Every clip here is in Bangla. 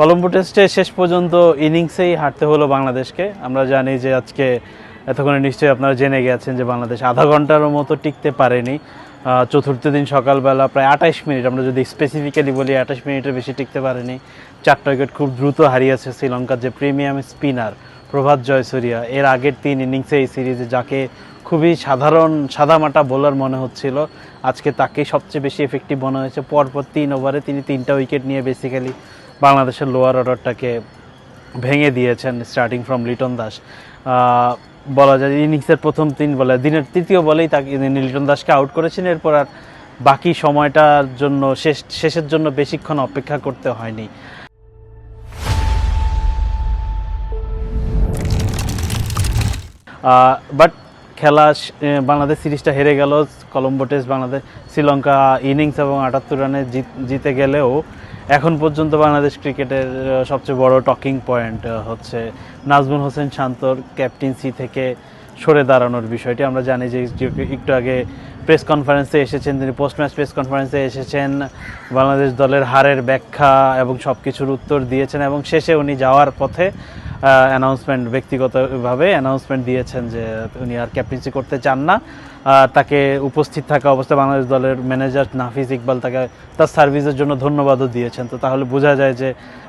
কলম্বো টেস্টে শেষ পর্যন্ত ইনিংসেই হারতে হলো বাংলাদেশকে। আমরা জানি যে আজকে এতক্ষণে নিশ্চয়ই আপনারা জেনে গেছেন যে বাংলাদেশ আধা ঘন্টার মতো টিকতে পারেনি। চতুর্থ দিন সকালবেলা প্রায় 28 মিনিট, আমরা যদি স্পেসিফিক্যালি বলি 28 মিনিটের বেশি টিকতে পারেনি। 4টা উইকেট খুব দ্রুত হারিয়েছে শ্রীলঙ্কার যে প্রিমিয়াম স্পিনার প্রভাত জয়সূরিয়া। এর আগের 3 ইনিংসে এই সিরিজে যাকে খুবই সাদামাটা বোলার মনে হচ্ছিল, আজকে তাকেই সবচেয়ে বেশি এফেক্টিভ মনে হয়েছে। পরপর 3 ওভারে তিনি 3টা উইকেট নিয়ে বেসিক্যালি বাংলাদেশের লোয়ার অর্ডারটাকে ভেঙে দিয়েছেন, স্টার্টিং ফ্রম লিটন দাস। বলা যায় ইনিংসের প্রথম 3 বলে দিনের তৃতীয় বলেই তাকে লিটন দাসকে আউট করেছেন। এরপর আর বাকি সময়টার জন্য শেষের জন্য বেশিক্ষণ অপেক্ষা করতে হয়নি। বাট বাংলাদেশ সিরিজটা হেরে গেল। কলম্বো টেস্ট বাংলাদেশ শ্রীলঙ্কা ইনিংস এবং 78 রানে জিতে গেলেও এখন পর্যন্ত বাংলাদেশ ক্রিকেটের সবচেয়ে বড় টকিং পয়েন্ট হচ্ছে নাজমুল হোসেন শান্তর ক্যাপ্টেন্সি থেকে সরে দাঁড়ানোর বিষয়টি। আমরা জানি যে একটু আগে প্রেস কনফারেন্সে এসেছেন, তিনি পোস্ট ম্যাচ প্রেস কনফারেন্সে এসেছেন, বাংলাদেশ দলের হারের ব্যাখ্যা এবং সব কিছুর উত্তর দিয়েছেন এবং শেষে উনি যাওয়ার পথে ব্যক্তিগতভাবে অ্যানাউন্সমেন্ট দিয়েছেন যে উনি আর ক্যাপ্টেন্সি করতে চান না। তাকে উপস্থিত থাকা অবস্থায় বাংলাদেশ দলের ম্যানেজার নাফিজ ইকবাল তাকে তার সার্ভিসের জন্য ধন্যবাদও দিয়েছেন। তো তাহলে বোঝা যায় যে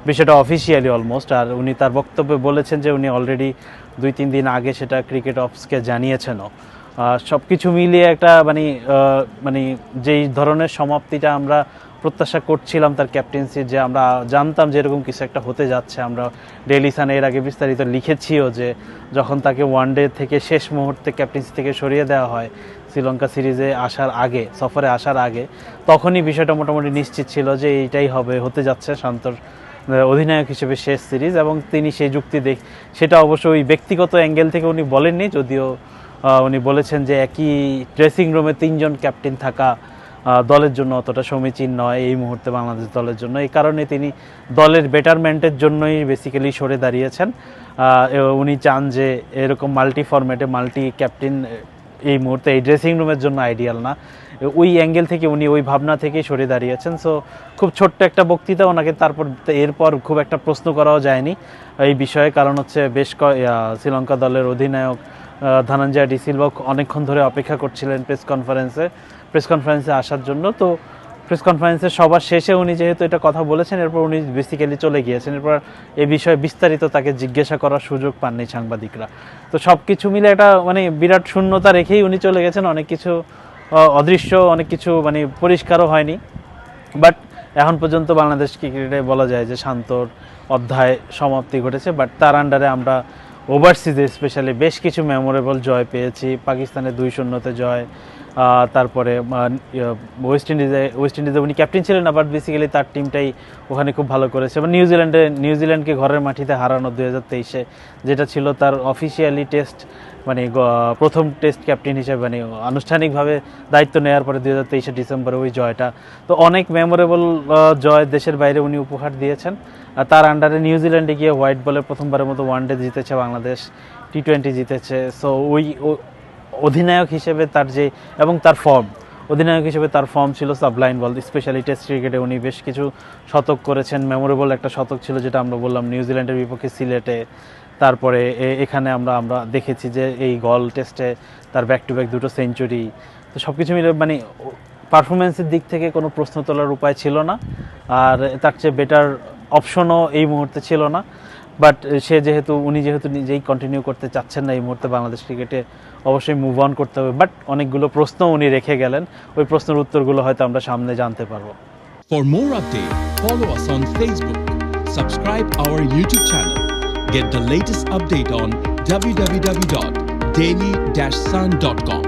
বিষয়টা অফিসিয়ালি অলমোস্ট। আর উনি তার বক্তব্যে বলেছেন যে উনি অলরেডি 2-3 দিন আগে সেটা ক্রিকেট অফিসকে জানিয়েছেনও। সব কিছু মিলিয়ে একটা মানে যেই ধরনের সমাপ্তিটা আমরা প্রত্যাশা করছিলাম তার ক্যাপ্টেন্সির, যে আমরা জানতাম যে এরকম কিছু একটা হতে যাচ্ছে। আমরা ডেইলি সানে এর আগে বিস্তারিত লিখেছিও যে যখন তাকে ওয়ানডে থেকে শেষ মুহূর্তে ক্যাপ্টেন্সি থেকে সরিয়ে দেওয়া হয় শ্রীলঙ্কা সিরিজে সফরে আসার আগে, তখনই বিষয়টা মোটামুটি নিশ্চিত ছিল যে এইটাই হতে যাচ্ছে শান্তর অধিনায়ক হিসেবে শেষ সিরিজ। এবং তিনি সেই যুক্তি সেটা অবশ্য ওই ব্যক্তিগত অ্যাঙ্গেল থেকে উনি বলেননি, যদিও উনি বলেছেন যে একই ড্রেসিং রুমে 3 জন ক্যাপ্টেন থাকা দলের জন্য অতটা সমীচীন নয় এই মুহূর্তে বাংলাদেশ দলের জন্য। এই কারণে তিনি দলের বেটারমেন্টের জন্যই বেসিক্যালি সরে দাঁড়িয়েছেন। উনি চান যে এরকম মাল্টি ফরম্যাটে মাল্টি ক্যাপ্টেন এই মুহূর্তে এই ড্রেসিং রুমের জন্য আইডিয়াল না। ওই অ্যাঙ্গেল থেকে উনি ওই ভাবনা থেকেই সরে দাঁড়িয়েছেন। সো খুব ছোট্ট একটা বক্তৃতা ওনাকে, এরপর খুব একটা প্রশ্ন করাও যায়নি এই বিষয়ে। কারণ হচ্ছে শ্রীলঙ্কা দলের অধিনায়ক ধনঞ্জয় ডি সিলভা অনেকক্ষণ ধরে অপেক্ষা করছিলেন প্রেস কনফারেন্সে আসার জন্য। তো প্রেস কনফারেন্সের সবার শেষে উনি যেহেতু এটা কথা বলেছেন, এরপর উনি বেসিক্যালি চলে গিয়েছেন। এরপর এই বিষয়ে বিস্তারিত তাকে জিজ্ঞাসা করার সুযোগ পাননি সাংবাদিকরা। তো সব কিছু মিলে একটা বিরাট শূন্যতা রেখেই উনি চলে গেছেন। অনেক কিছু অদৃশ্য, অনেক কিছু পরিষ্কারও হয়নি। বাট এখন পর্যন্ত বাংলাদেশ ক্রিকেটে বলা যায় যে শান্তর অধ্যায় সমাপ্তি ঘটেছে। বাট তার আন্ডারে আমরা ওভারসিজে স্পেশালি বেশ কিছু মেমোরেবল জয় পেয়েছি। পাকিস্তানের 2-0 জয়, তারপরে ওয়েস্ট ইন্ডিজে উনি ক্যাপ্টেন ছিলেন না, বাট বেসিক্যালি তার টিমটাই ওখানে খুব ভালো করেছে। এবং নিউজিল্যান্ডকে ঘরের মাটিতে হারানো 2023-এ, যেটা ছিল তার অফিসিয়ালি টেস্ট প্রথম টেস্ট ক্যাপ্টেন হিসেবে আনুষ্ঠানিকভাবে দায়িত্ব নেওয়ার পরে 2023 ডিসেম্বরে ওই জয়টা। তো অনেক মেমোরেবল জয় দেশের বাইরে উনি উপহার দিয়েছেন। তার আন্ডারে নিউজিল্যান্ডে গিয়ে হোয়াইট বলে প্রথমবারের মতো ওয়ানডে জিতেছে বাংলাদেশ, T20 জিতেছে। সো ওই অধিনায়ক হিসেবে অধিনায়ক হিসেবে তার ফর্ম ছিল সাবলাইন বল। স্পেশালি টেস্ট ক্রিকেটে উনি বেশ কিছু শতক করেছেন। মেমোরেবল একটা শতক ছিল যেটা আমরা বললাম নিউজিল্যান্ডের বিপক্ষে সিলেটে। তারপরে এখানে আমরা দেখেছি যে এই গল টেস্টে তার ব্যাক টু ব্যাক 2টো সেঞ্চুরি। তো সব কিছু মিলে পারফরমেন্সের দিক থেকে কোনো প্রশ্ন তোলার উপায় ছিল না, আর তার চেয়ে বেটার অপশনও এই মুহূর্তে ছিল না। বাট উনি যেহেতু নিজেই কন্টিনিউ করতে চাচ্ছেন না এই মুহূর্তে বাংলাদেশ ক্রিকেটে, অবশ্যই মুভ অন করতে হবে। বাট অনেকগুলো প্রশ্ন উনি রেখে গেলেন, ওই প্রশ্নের উত্তরগুলো হয়তো আমরা সামনে জানতে পারবো। For more updates, follow us on Facebook, subscribe our YouTube channel, get the latest update on www.daily-sun.com.